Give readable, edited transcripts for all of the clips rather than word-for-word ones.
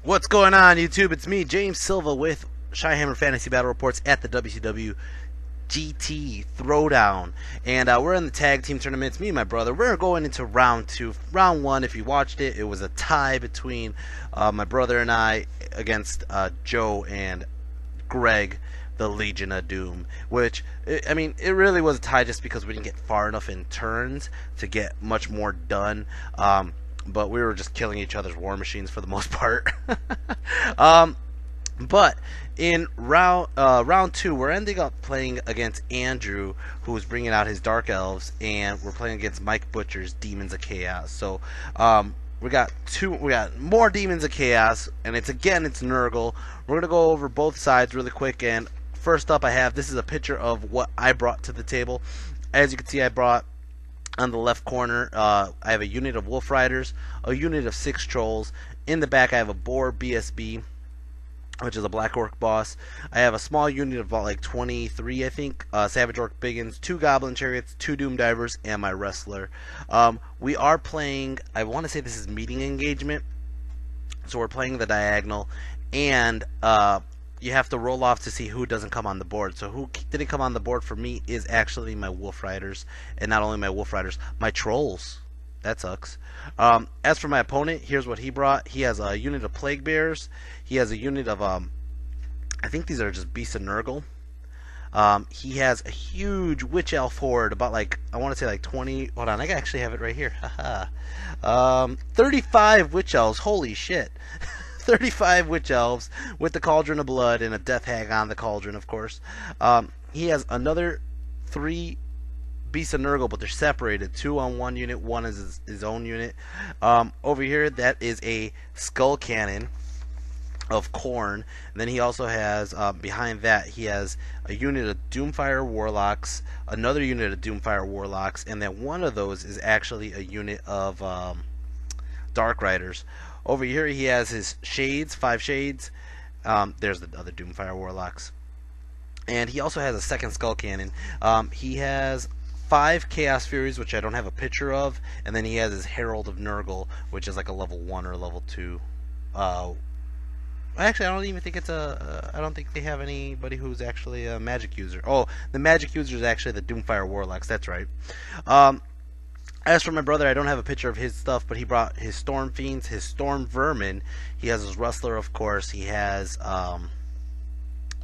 What's going on, YouTube? It's me, James Silva, with Shyhammer Fantasy Battle Reports at the WCW GT Throwdown. And we're in the tag team tournaments. Me and my brother, we're going into round two. Round one, if you watched it, it was a tie between my brother and I against Joe and Greg, the Legion of Doom. Which, I mean, it really was a tie just because we didn't get far enough in turns to get much more done. But we were just killing each other's war machines for the most part. But in round two, we're ending up playing against Andrew, who's bringing out his Dark Elves, and we're playing against Mike Butcher's Demons of Chaos. So we got more Demons of Chaos, and it's Nurgle. We're gonna go over both sides really quick. And first up, this is a picture of what I brought to the table. As you can see, I brought, on the left corner, I have a unit of Wolf Riders, a unit of 6 Trolls. In the back, I have a Boar BSB, which is a Black Orc boss. I have a small unit of about like 23, I think, Savage Orc Biggins, 2 Goblin Chariots, 2 Doom Divers, and my Wrestler. We are playing, I want to say this is meeting engagement, so we're playing the diagonal, and you have to roll off to see who doesn't come on the board. So who didn't come on the board for me is actually my Wolf Riders, and not only my Wolf Riders, my Trolls. That sucks. As for my opponent, here's what he brought. He has a unit of Plague Bears. He has a unit of I think these are just Beasts of Nurgle. He has a huge Witch Elf horde, about like, I want to say like 20. Hold on, I actually have it right here. 35 Witch Elves. Holy shit. 35 Witch Elves with the Cauldron of Blood and a Death Hag on the Cauldron, of course. He has another 3 Beasts of Nurgle, but they're separated. 2 on one unit, 1 is his own unit. Over here, that is a Skull Cannon of Khorne. And then he also has, behind that, he has a unit of Doomfire Warlocks, another unit of Doomfire Warlocks, and then one of those is actually a unit of Dark Riders. Over here he has his Shades, 5 Shades. There's the other Doomfire Warlocks. And he also has a second Skull Cannon. He has 5 Chaos Furies, which I don't have a picture of. And then he has his Herald of Nurgle, which is like a level 1 or level 2. Actually, I don't even think it's I don't think they have anybody who's actually a magic user. Oh, the magic user is actually the Doomfire Warlocks. That's right. As for my brother, I don't have a picture of his stuff, but he brought his Storm Fiends, his Storm Vermin. He has his Rustler, of course. He has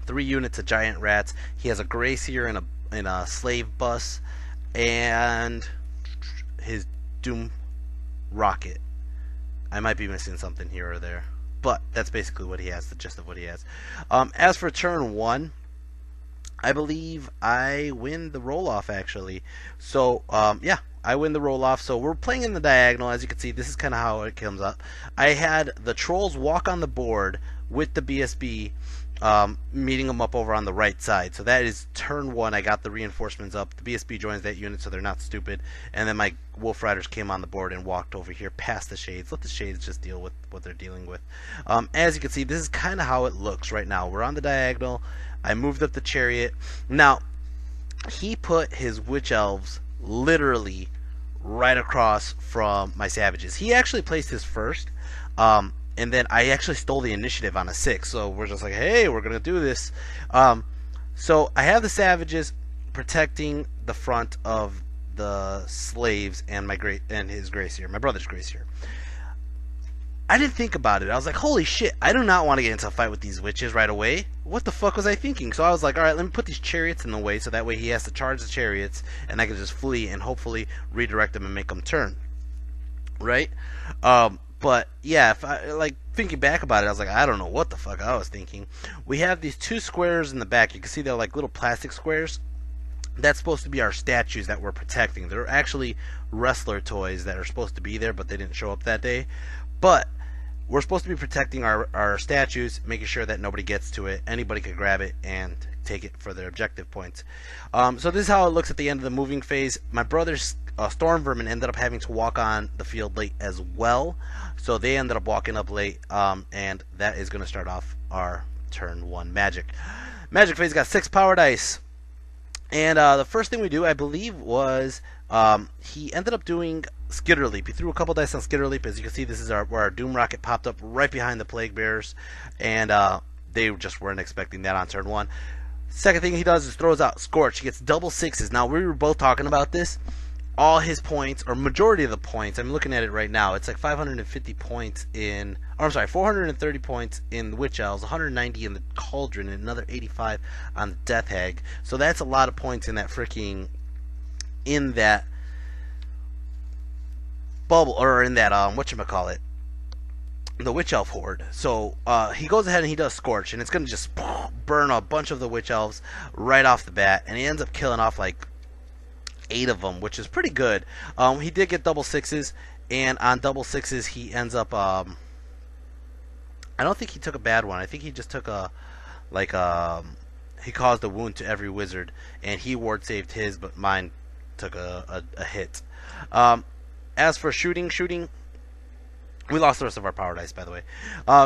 3 units of Giant Rats. He has a Gracier and a Slave Bus, and his Doom Rocket. I might be missing something here or there, but that's basically what he has, the gist of what he has. As for turn 1, I believe I win the roll-off, actually. So, yeah. I win the roll-off. So we're playing in the diagonal. As you can see, this is kind of how it comes up. I had the Trolls walk on the board with the BSB, meeting them up over on the right side. So that is turn 1. I got the reinforcements up. The BSB joins that unit, so they're not stupid. And then my Wolf Riders came on the board and walked over here past the Shades. Let the Shades just deal with what they're dealing with. As you can see, this is kind of how it looks right now. We're on the diagonal. I moved up the Chariot. Now, he put his Witch Elves literally right across from my Savages. He actually placed his first, and then I actually stole the initiative on a 6. So we're just like, hey, we're gonna do this. So I have the Savages protecting the front of the slaves and his Gracier, my brother's Gracier. I didn't think about it. I was like, holy shit, I do not want to get into a fight with these witches right away. What the fuck was I thinking? So I was like, alright, let me put these chariots in the way, so that way he has to charge the chariots, and I can just flee and hopefully redirect them and make them turn. Right? But, yeah, if I, like, thinking back about it, I was like, I don't know what the fuck I was thinking. We have these 2 squares in the back. You can see they're like little plastic squares. That's supposed to be our statues that we're protecting. They're actually wrestler toys that are supposed to be there, but they didn't show up that day. But we're supposed to be protecting our statues, making sure that nobody gets to it. Anybody could grab it and take it for their objective points. So this is how it looks at the end of the moving phase. My brother's Storm Vermin ended up having to walk on the field late as well. So they ended up walking up late, and that is going to start off our turn 1 magic. Magic phase got 6 power dice. And the first thing we do, I believe, was he ended up doing Skitter Leap. He threw a couple dice on Skitter Leap. As you can see, this is where our Doom Rocket popped up right behind the Plague Bearers, and they just weren't expecting that on turn 1. Second thing he does is throws out Scorch. He gets double 6s. Now, we were both talking about this. All his points, or majority of the points, I'm looking at it right now, it's like 550 points in, or I'm sorry, 430 points in the Witch Elves, 190 in the Cauldron, and another 85 on the Death Hag. So that's a lot of points in that freaking, in that bubble, or in that, whatchamacallit, the Witch Elf Horde. So he goes ahead and he does Scorch, and it's going to just burn a bunch of the Witch Elves right off the bat, and he ends up killing off like 8 of them, which is pretty good. He did get double 6s, and on double 6s he ends up I don't think he took a bad one. I think he just took a he caused a wound to every wizard, and he ward saved his, but mine took a hit. As for shooting, we lost the rest of our power dice, by the way.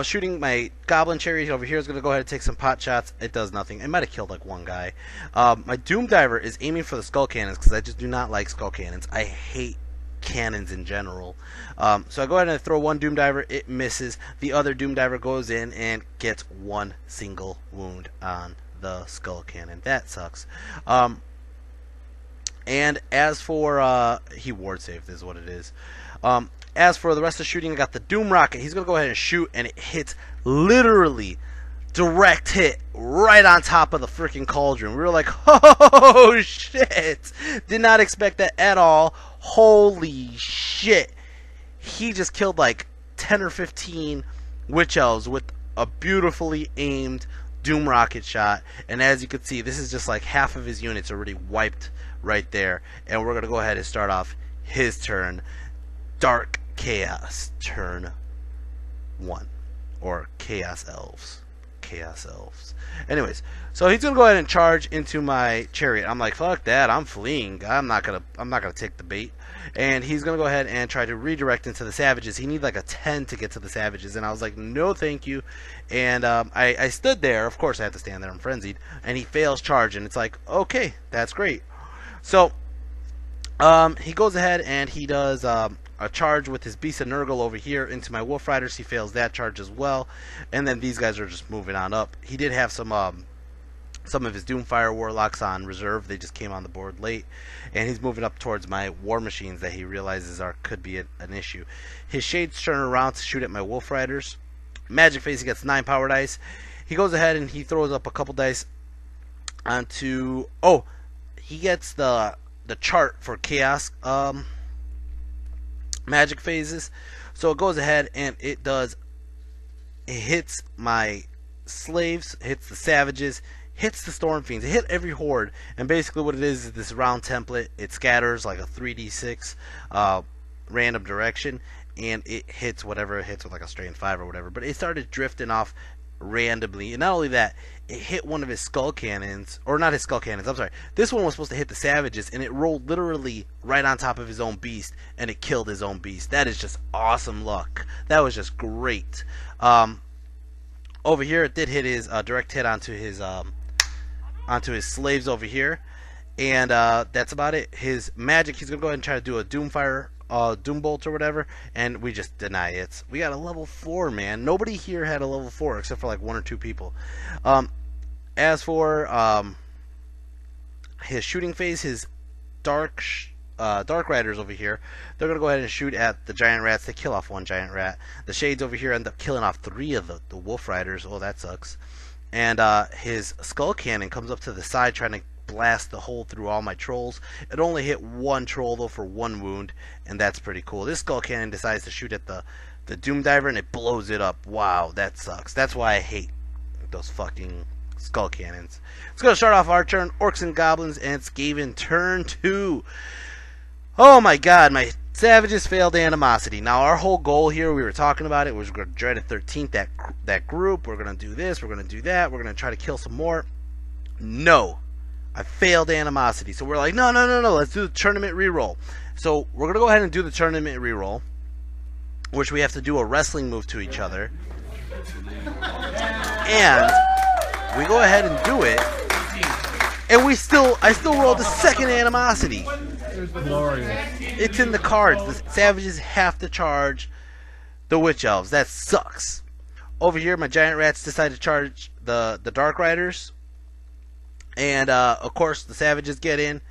Shooting, my Goblin Chariot over here is going to go ahead and take some pot shots. It does nothing. It might have killed like one guy. My Doom Diver is aiming for the Skull Cannons because I just do not like Skull Cannons. I hate cannons in general. So I go ahead and throw one Doom Diver. It misses. The other Doom Diver goes in and gets one single wound on the Skull Cannon. That sucks. And as for, he ward saved is what it is. As for the rest of the shooting, I got the Doom Rocket. He's going to go ahead and shoot, and it hits literally direct hit right on top of the freaking Cauldron. We were like, oh, shit. Did not expect that at all. Holy shit. He just killed like 10 or 15 Witch Elves with a beautifully aimed Doom Rocket shot. And as you can see, this is just like half of his units already wiped right there. And we're going to go ahead and start off his turn. Dark Chaos, turn 1. Or Chaos Elves. Anyways, so he's gonna go ahead and charge into my chariot. I'm like, fuck that, I'm fleeing. I'm not gonna take the bait. And he's gonna go ahead and try to redirect into the savages. He needs like a 10 to get to the savages, and I was like, no thank you. And I stood there, of course I had to stand there, I'm frenzied, and he fails charge, and it's like, okay, that's great. So he goes ahead and he does a charge with his Beast of Nurgle over here into my Wolf Riders. He fails that charge as well, and then these guys are just moving on up. He did have some of his Doomfire Warlocks on reserve. They just came on the board late, and he's moving up towards my War Machines that he realizes could be an issue. His Shades turn around to shoot at my Wolf Riders. Magic Phase, he gets 9 power dice. He goes ahead and he throws up a couple dice onto, he gets the chart for Chaos magic phases. So it goes ahead and it hits my slaves, hits the savages, hits the storm fiends. It hit every horde, and basically what it is this round template. It scatters like a 3d6 random direction, and it hits whatever it hits with like a strain 5 or whatever. But it started drifting off randomly, and not only that, it hit one of his skull cannons, or not his skull cannons, I'm sorry, this one was supposed to hit the savages, and it rolled literally right on top of his own beast, and it killed his own beast. That is just awesome luck. That was just great. Over here it did hit his direct hit onto his slaves over here, and that's about it. His magic, he's gonna go ahead and try to do a Doomfire Doom Bolt or whatever, and we just deny it. We got a level 4, man. Nobody here had a level 4 except for like 1 or 2 people. As for his shooting phase, his Dark Riders over here, they're gonna go ahead and shoot at the giant rats. They kill off 1 giant rat. The Shades over here end up killing off 3 of the Wolf Riders. Oh, that sucks. And his Skull Cannon comes up to the side trying to blast the hole through all my trolls. It only hit 1 troll though for 1 wound, and that's pretty cool. This Skull Cannon decides to shoot at the Doom Diver, and it blows it up. Wow, that sucks. That's why I hate those fucking Skull Cannons. Let's go start off our turn. Orcs and Goblins and Skaven, turn 2. Oh my god, my Savages failed Animosity. Now our whole goal here, we were talking about it, was we're going to dread at 13th that group. We're going to do this, we're going to do that, we're going to try to kill some more. No. I failed Animosity. So we're like, no, let's do the tournament reroll. So we're going to go ahead and do the tournament reroll, which we have to do a wrestling move to each other. And we go ahead and do it. And I still rolled the second animosity. Glorious. It's in the cards. The savages have to charge the witch elves. That sucks. Over here, my giant rats decide to charge the dark riders. And, of course, the savages get in.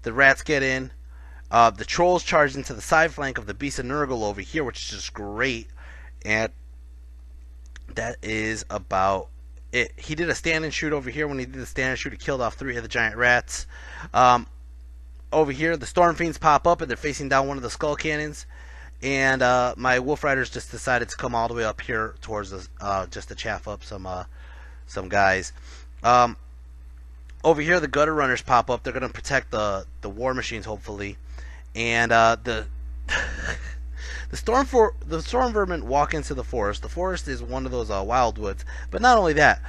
The rats get in. The trolls charge into the side flank of the beast of Nurgle over here, which is just great. And that is about it. He did a stand and shoot over here. When he did the stand and shoot, he killed off 3 of the giant rats. Over here, the Storm Fiends pop up, and they're facing down one of the skull cannons. And my Wolf Riders just decided to come all the way up here towards the, just to chaff up some guys. Over here, the Gutter Runners pop up. They're going to protect the War Machines, hopefully. And the Storm Vermin walk into the forest. The forest is one of those wildwoods. But not only that,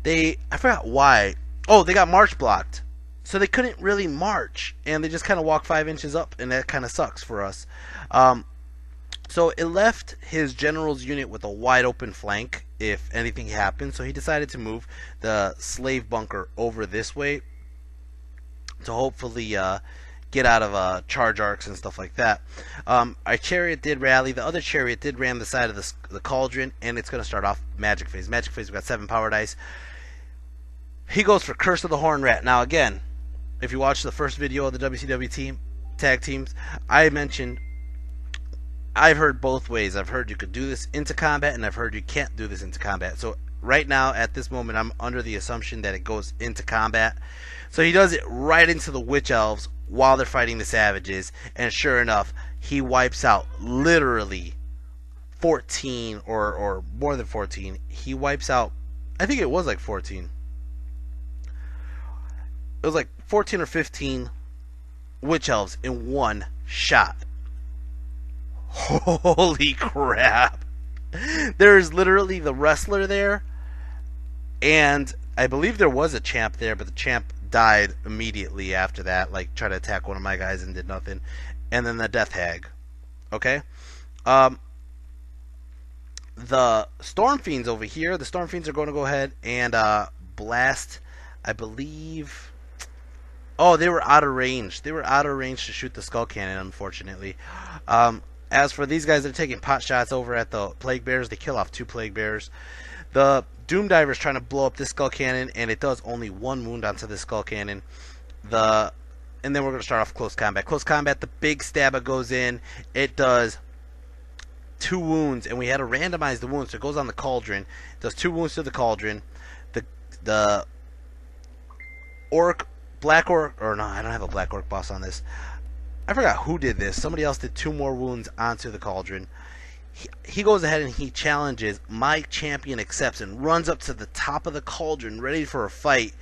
I forgot why. Oh, they got march blocked. So they couldn't really march. And they just kind of walk 5 inches up. And that kind of sucks for us. So it left his general's unit with a wide open flank if anything happened. So he decided to move the slave bunker over this way to hopefully get out of charge arcs and stuff like that. Our chariot did rally. The other chariot did ram the side of the cauldron, and it's going to start off magic phase. Magic phase, we've got 7 power dice. He goes for Curse of the Horn Rat. Now again, if you watch the first video of the WCW tag teams, I mentioned I've heard both ways. I've heard you could do this into combat, and I've heard you can't do this into combat. So right now, at this moment, I'm under the assumption that it goes into combat. So he does it right into the Witch Elves while they're fighting the Savages, and sure enough, he wipes out literally 14 or more than 14. He wipes out, I think it was like 14. It was like 14 or 15 Witch Elves in one shot. Holy crap. There's literally the wrestler there, and I believe there was a champ there, but the champ died immediately after that, like tried to attack one of my guys and did nothing. And then the death hag. Okay? The Storm Fiends over here, the Storm Fiends are going to go ahead and blast, I believe. Oh, they were out of range. They were out of range to shoot the skull cannon, unfortunately. As for these guys that are taking pot shots over at the Plague Bears, they kill off 2 Plague Bears. The Doom Diver is trying to blow up this skull cannon, and it does only 1 wound onto the skull cannon. And then we're going to start off close combat. Close combat, the big stabber goes in. It does 2 wounds, and we had to randomize the wounds. So it goes on the cauldron. It does 2 wounds to the cauldron. The Orc, Black Orc, or no, I don't have a Black Orc boss on this. I forgot who did this. Somebody else did 2 more wounds onto the cauldron. He goes ahead and he challenges. My champion accepts and runs up to the top of the cauldron ready for a fight,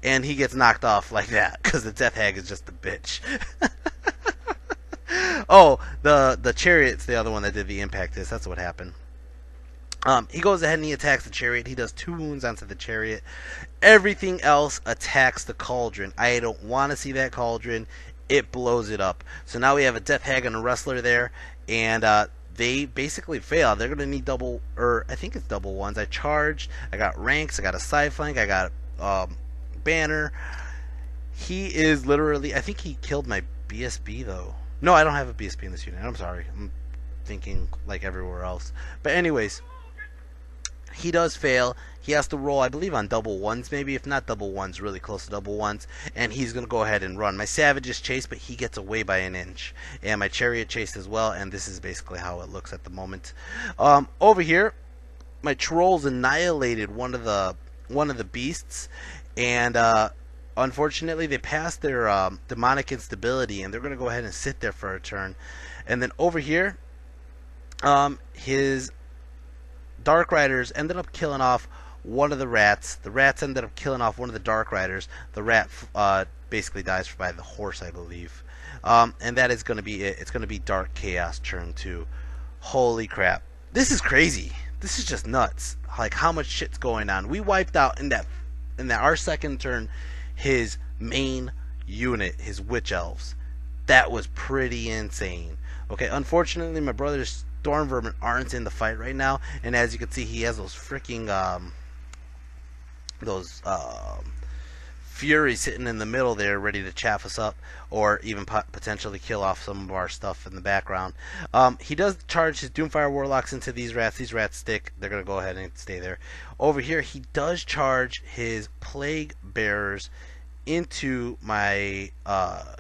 and he gets knocked off like that because the death hag is just a bitch. Oh, the chariot's the other one that did the impact test. That's what happened. He goes ahead and he attacks the chariot. He does 2 wounds onto the chariot. Everything else attacks the cauldron. I don't want to see that cauldron. It blows it up. So now we have a death hag and a wrestler there, and they basically fail. They're going to need I think it's double ones. I charged. I got ranks. I got a side flank. I got banner. He is literally, I think he killed my BSB though. No, I don't have a BSB in this unit. I'm sorry. I'm thinking like everywhere else. But anyways, he does fail. He has to roll, I believe, on double ones, maybe. If not double ones, really close to double ones. And he's going to go ahead and run. My Savages chase, but he gets away by an inch. And my Chariot chased as well, and this is basically how it looks at the moment. Over here, my Trolls annihilated one of the beasts. And unfortunately, they passed their demonic instability, and they're going to go ahead and sit there for a turn. And then over here, his Dark Riders ended up killing off one of the rats. The rats ended up killing off one of the Dark Riders. The rat basically dies by the horse, I believe. And that is going to be it. It's going to be Dark Chaos turn 2. Holy crap. This is crazy. This is just nuts. Like how much shit's going on. We wiped out in that our second turn his main unit, his Witch Elves. That was pretty insane. Okay, unfortunately my brother's Storm Vermin aren't in the fight right now, and as you can see, he has those freaking Fury sitting in the middle there, ready to chaff us up, or even potentially kill off some of our stuff in the background. He does charge his Doomfire Warlocks into these rats. These rats stick. They're going to go ahead and stay there. Over here, he does charge his Plague Bearers into my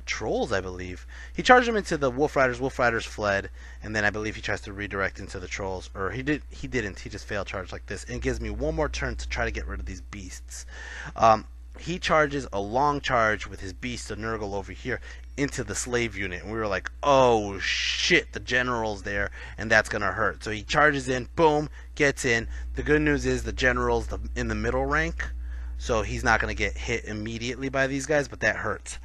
trolls, I believe. He charged them into the Wolf Riders. Wolf Riders fled, and then I believe he tries to redirect into the trolls. Or he didn't. He just failed charge like this. And it gives me one more turn to try to get rid of these beasts. He charges a long charge with his beast of Nurgle over here into the slave unit. And we were like, oh shit, the general's there, and that's going to hurt. So he charges in, boom, gets in. The good news is the general's in the middle rank, so he's not going to get hit immediately by these guys, but that hurts.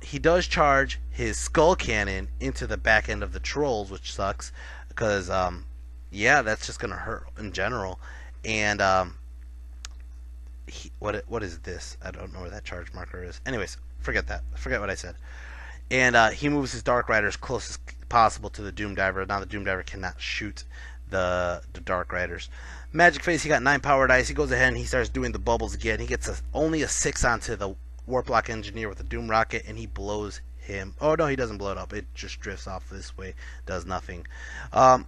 He does charge his skull cannon into the back end of the trolls, which sucks, because, yeah, that's just going to hurt in general. And, what is this? I don't know where that charge marker is. Anyways, forget that. Forget what I said. And he moves his Dark Riders close as possible to the Doom Diver. Now the Doom Diver cannot shoot the Dark Riders. Magic Face, he got 9 power dice. He goes ahead and he starts doing the bubbles again. He gets only a 6 onto the Warplock Engineer with a Doom Rocket, and he blows him. Oh, no, he doesn't blow it up. It just drifts off this way. Does nothing. I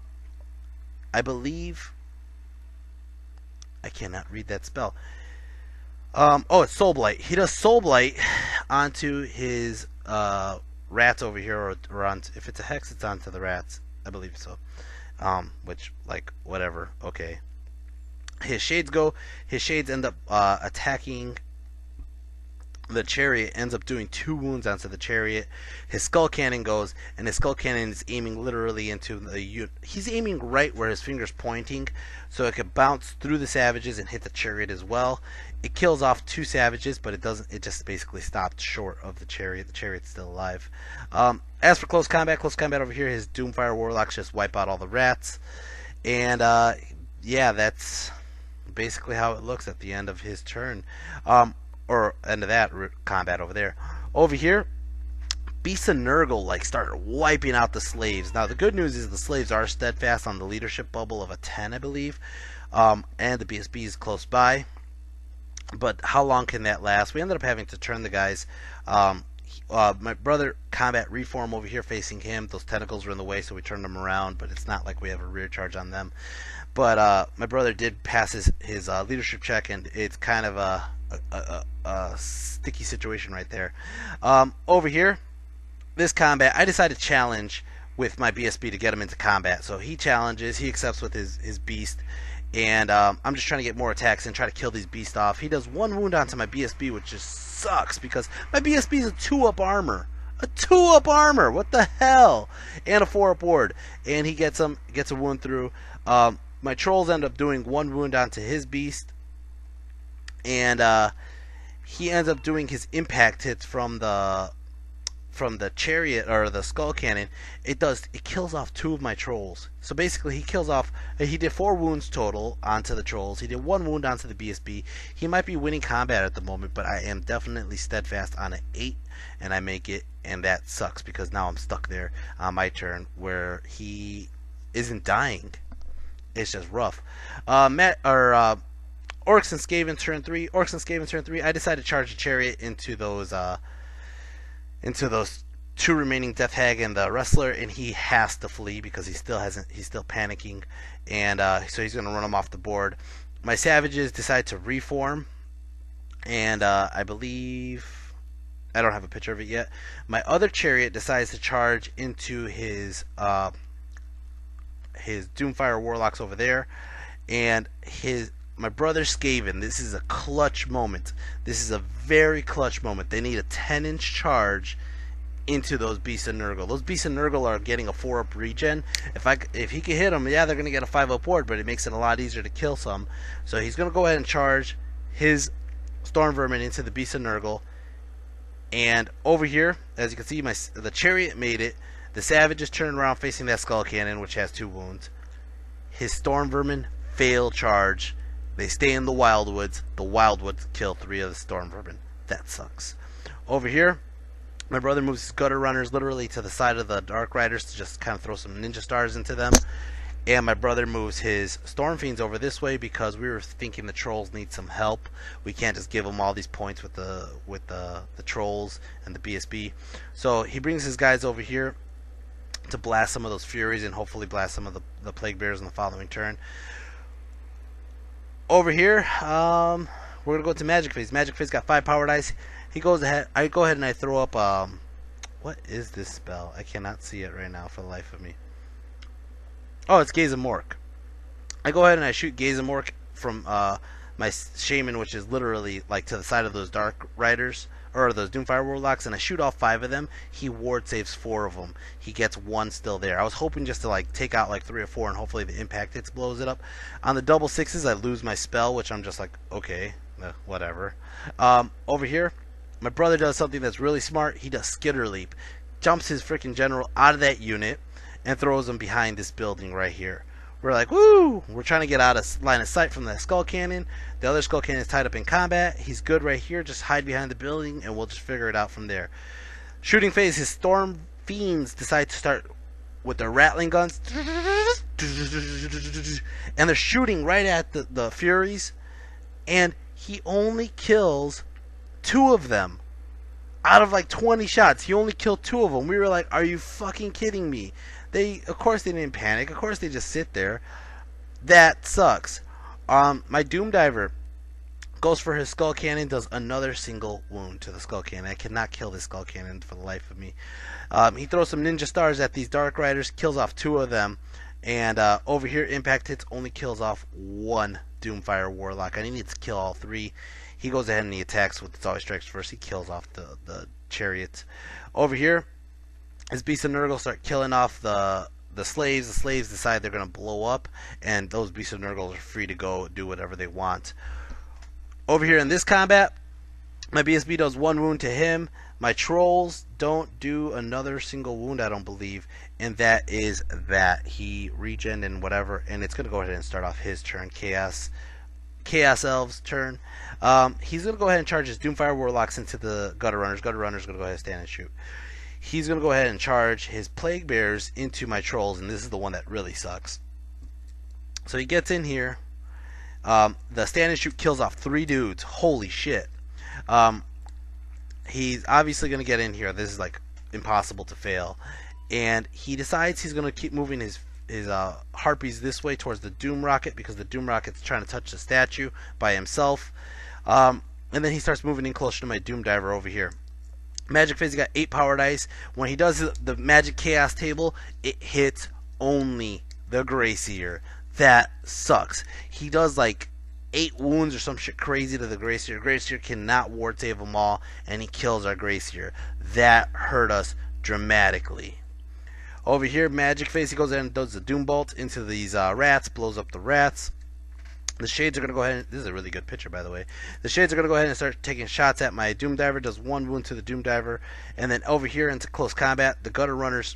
believe... I cannot read that spell. Oh, it's Soul Blight. He does Soul Blight onto his rats over here, or on, if it's a hex, it's onto the rats. I believe so. Which, like, whatever. Okay. His shades go. His shades end up attacking the chariot. Ends up doing 2 wounds onto the chariot. His skull cannon goes, and his skull cannon is aiming literally into the. He's aiming right where his finger's pointing, so it could bounce through the savages and hit the chariot as well. It kills off 2 savages, but it doesn't. It just basically stopped short of the chariot. The chariot's still alive. As for close combat over here, his Doomfire Warlocks just wipe out all the rats, and yeah, that's basically how it looks at the end of his turn, or end of that combat over there. Over here, Beasts of Nurgle like started wiping out the slaves. Now the good news is the slaves are steadfast on the leadership bubble of a 10, I believe, and the BSB is close by. But how long can that last? We ended up having to turn the guys. My brother combat reform over here facing him. Those tentacles were in the way, so we turned them around. But it's not like we have a rear charge on them. But my brother did pass his leadership check, and it's kind of a sticky situation right there. Over here, this combat, I decided to challenge with my BSB to get him into combat. So he challenges. He accepts with his beast. And I'm just trying to get more attacks and try to kill these beasts off. He does 1 wound onto my BSB, which just sucks because my BSB is a 2-up armor. A 2-up armor! What the hell? And a 4-up ward. And he gets a wound through. My trolls end up doing 1 wound onto his beast. And he ends up doing his impact hits from the chariot or the skull cannon. It kills off 2 of my trolls. So basically he did 4 wounds total onto the trolls. He did 1 wound onto the BSB. He might be winning combat at the moment, but I am definitely steadfast on an 8, and I make it, and that sucks because now I'm stuck there on my turn where he isn't dying. It's just rough. Orcs and Skaven turn 3. Orcs and Skaven turn 3. I decided to charge a chariot into those 2 remaining Death Hag and the Wrestler, and he has to flee because he's still panicking, and so he's going to run him off the board. My Savages decide to reform, and I believe I don't have a picture of it yet. My other chariot decides to charge into his Doomfire Warlocks over there, and my brother Skaven. This is a clutch moment. This is a very clutch moment. They need a 10-inch charge into those Beasts of Nurgle. Those Beasts of Nurgle are getting a 4-up regen. If he can hit them, yeah, they're going to get a 5-up ward, but it makes it a lot easier to kill some. So he's going to go ahead and charge his Storm Vermin into the Beasts of Nurgle. And over here, as you can see, the chariot made it. The Savages turned around facing that Skull Cannon, which has 2 wounds. His Storm Vermin fail charge. They stay in the Wildwoods. The Wildwoods kill 3 of the Storm Vermin. That sucks. Over here, my brother moves his Gutter Runners literally to the side of the Dark Riders to just kind of throw some ninja stars into them. And my brother moves his Storm Fiends over this way because we were thinking the trolls need some help. We can't just give them all these points with the trolls and the BSB. So he brings his guys over here to blast some of those Furies and hopefully blast some of the Plague Bears in the following turn. Over here, we're gonna go to Magic Phase. Magic Phase got 5 power dice. He goes ahead. I go ahead and I throw up. What is this spell? I cannot see it right now for the life of me. Oh, it's Gaze of Mork. I go ahead and I shoot Gaze of Mork from my Shaman, which is literally like to the side of those Dark Riders, or those Doomfire Warlocks, and I shoot all 5 of them. He ward saves 4 of them. He gets 1 still there. I was hoping just to like take out like 3 or 4, and hopefully the impact hits blows it up. On the double 6s, I lose my spell, which I'm just like, okay, whatever. Over here, my brother does something that's really smart. He does Skitter Leap, jumps his freaking general out of that unit, and throws him behind this building right here. We're like, woo! We're trying to get out of line of sight from that Skull Cannon. The other Skull Cannon is tied up in combat. He's good right here. Just hide behind the building, and we'll just figure it out from there. Shooting phase, his Storm Fiends decide to start with their Rattling Guns. And they're shooting right at the Furies. And he only kills 2 of them. Out of like 20 shots, he only killed 2 of them. We were like, are you fucking kidding me? Of course they didn't panic. Of course they just sit there. That sucks. My Doom Diver goes for his Skull Cannon, does another single wound to the Skull Cannon. I cannot kill this Skull Cannon for the life of me. He throws some Ninja Stars at these Dark Riders, kills off 2 of them, and over here, Impact Hits only kills off 1 Doomfire Warlock. I need to kill all 3. He goes ahead and he attacks with It's Always Strikes First. He kills off the Chariots. Over here, his Beasts of Nurgle start killing off the slaves. The slaves decide they're going to blow up, and those Beasts of Nurgle are free to go do whatever they want. Over here in this combat, my BSB does 1 wound to him. My Trolls don't do another single wound, I don't believe, and that is that. He regen and whatever, and it's going to go ahead and start off his turn, Chaos Elves' turn. He's going to go ahead and charge his Doomfire Warlocks into the Gutter Runners. Gutter Runners going to go ahead and stand and shoot. He's going to go ahead and charge his Plague Bears into my Trolls, and this is the one that really sucks. So he gets in here. The stand and shoot kills off 3 dudes. Holy shit. He's obviously going to get in here. This is like impossible to fail. And he decides he's going to keep moving his Harpies this way towards the Doom Rocket, because the Doom Rocket's trying to touch the statue by himself. And then he starts moving in closer to my Doom Diver over here. Magic Phase, he got 8 power dice. When he does the Magic Chaos table, it hits only the Gracier. That sucks. He does like 8 wounds or some shit crazy to the Gracier. Gracier cannot ward save them all, and he kills our Gracier. That hurt us dramatically. Over here, Magic Phase, he goes in and does the Doom Bolt into these rats, blows up the rats. The Shades are going to go ahead and... This is a really good picture, by the way. The Shades are going to go ahead and start taking shots at my Doom Diver. Does 1 wound to the Doom Diver. And then over here into close combat, the Gutter Runners...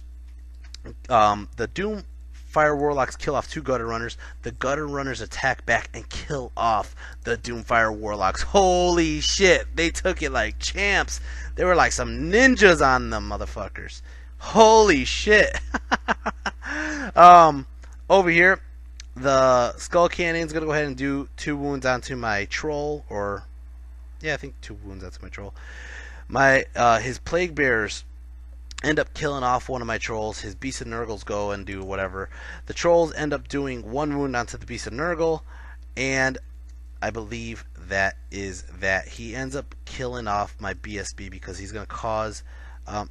the Doom Fire Warlocks kill off 2 Gutter Runners. The Gutter Runners attack back and kill off the Doomfire Warlocks. Holy shit. They took it like champs. They were like some ninjas on them, motherfuckers. Holy shit. Over here, the Skull Cannon's going to go ahead and do 2 wounds onto my Troll. Or, yeah, I think 2 wounds onto my Troll. His Plague Bears end up killing off one of my Trolls. His Beasts of Nurgles go and do whatever. The Trolls end up doing 1 wound onto the Beast of Nurgle, and I believe that is that. He ends up killing off my BSB because he's going to cause...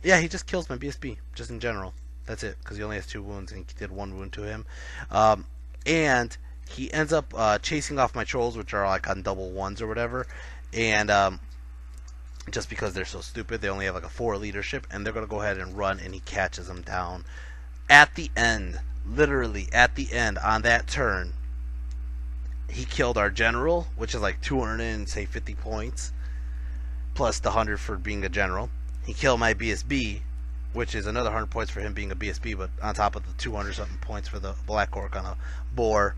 yeah, he just kills my BSB, just in general. That's it, because he only has 2 wounds, and he did 1 wound to him. And he ends up chasing off my Trolls, which are like on double 1s or whatever, and... just because they're so stupid, they only have like a 4 leadership, and they're going to go ahead and run, and he catches them down. At the end, literally at the end, on that turn, he killed our general, which is like 250 points, plus the 100 for being a general. He killed my BSB, which is another 100 points for him being a BSB, but on top of the 200 something points for the Black Orc on a boar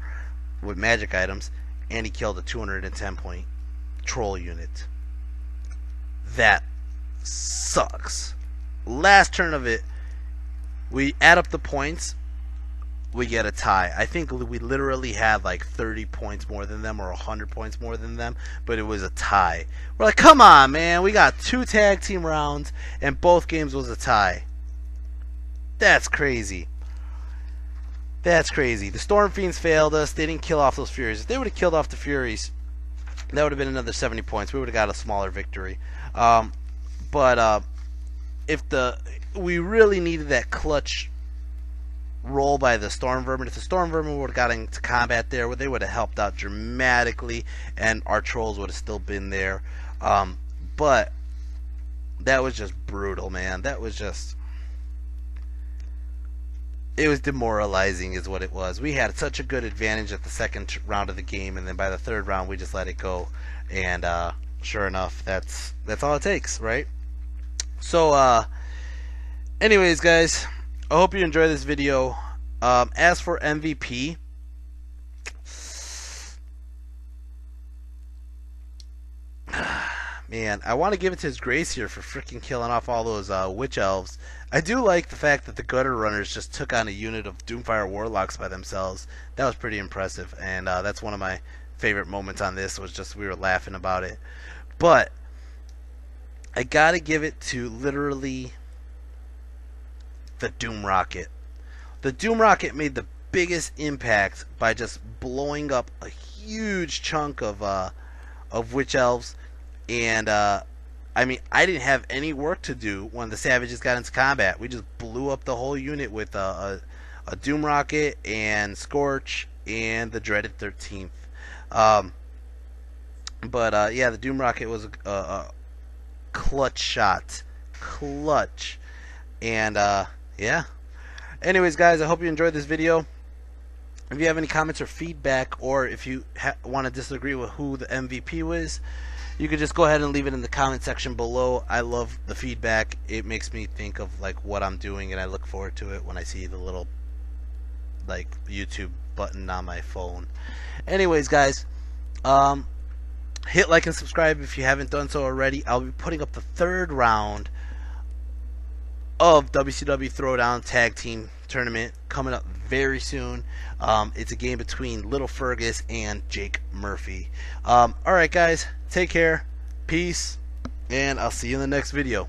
with magic items, and he killed a 210 point troll unit. That sucks. Last turn of it, we add up the points, we get a tie. I think we literally had like 30 points more than them or 100 points more than them, but it was a tie. We're like, come on, man. We got 2 tag team rounds, and both games was a tie. That's crazy. That's crazy. The Storm Fiends failed us. They didn't kill off those Furies. If they would have killed off the Furies, that would have been another 70 points. We would have got a smaller victory. But if we really needed that clutch roll by the Storm Vermin. If the Storm Vermin would have got into combat there, they would have helped out dramatically, and our trolls would have still been there. But that was just brutal, man. That was just... It was demoralizing is what it was. We had such a good advantage at the second round of the game, and then by the third round we just let it go. And sure enough, that's all it takes, right? So anyways, guys, I hope you enjoy this video. As for MVP, man, I want to give it to his grace here for freaking killing off all those witch elves. I do like the fact that the gutter runners just took on a unit of Doomfire warlocks by themselves. That was pretty impressive, and that's one of my favorite moments on this, was just we were laughing about it. But I gotta give it to literally the Doom Rocket. The Doom Rocket made the biggest impact by just blowing up a huge chunk of witch elves. And I mean, I didn't have any work to do when the Savages got into combat. We just blew up the whole unit with a Doom Rocket and Scorch and the dreaded 13th. But yeah, the Doom Rocket was a clutch shot. Clutch. And yeah. Anyways, guys, I hope you enjoyed this video. If you have any comments or feedback, or if you want to disagree with who the MVP was, you could just go ahead and leave it in the comment section below. I love the feedback. It makes me think of like what I'm doing, and I look forward to it when I see the little like YouTube button on my phone. Anyways, guys, hit like and subscribe if you haven't done so already. I'll be putting up the 3rd round of WCW Throwdown Tag Team Tournament coming up very soon. It's a game between Little Fergus and Jake Murphy. Alright, guys, take care, peace, and I'll see you in the next video.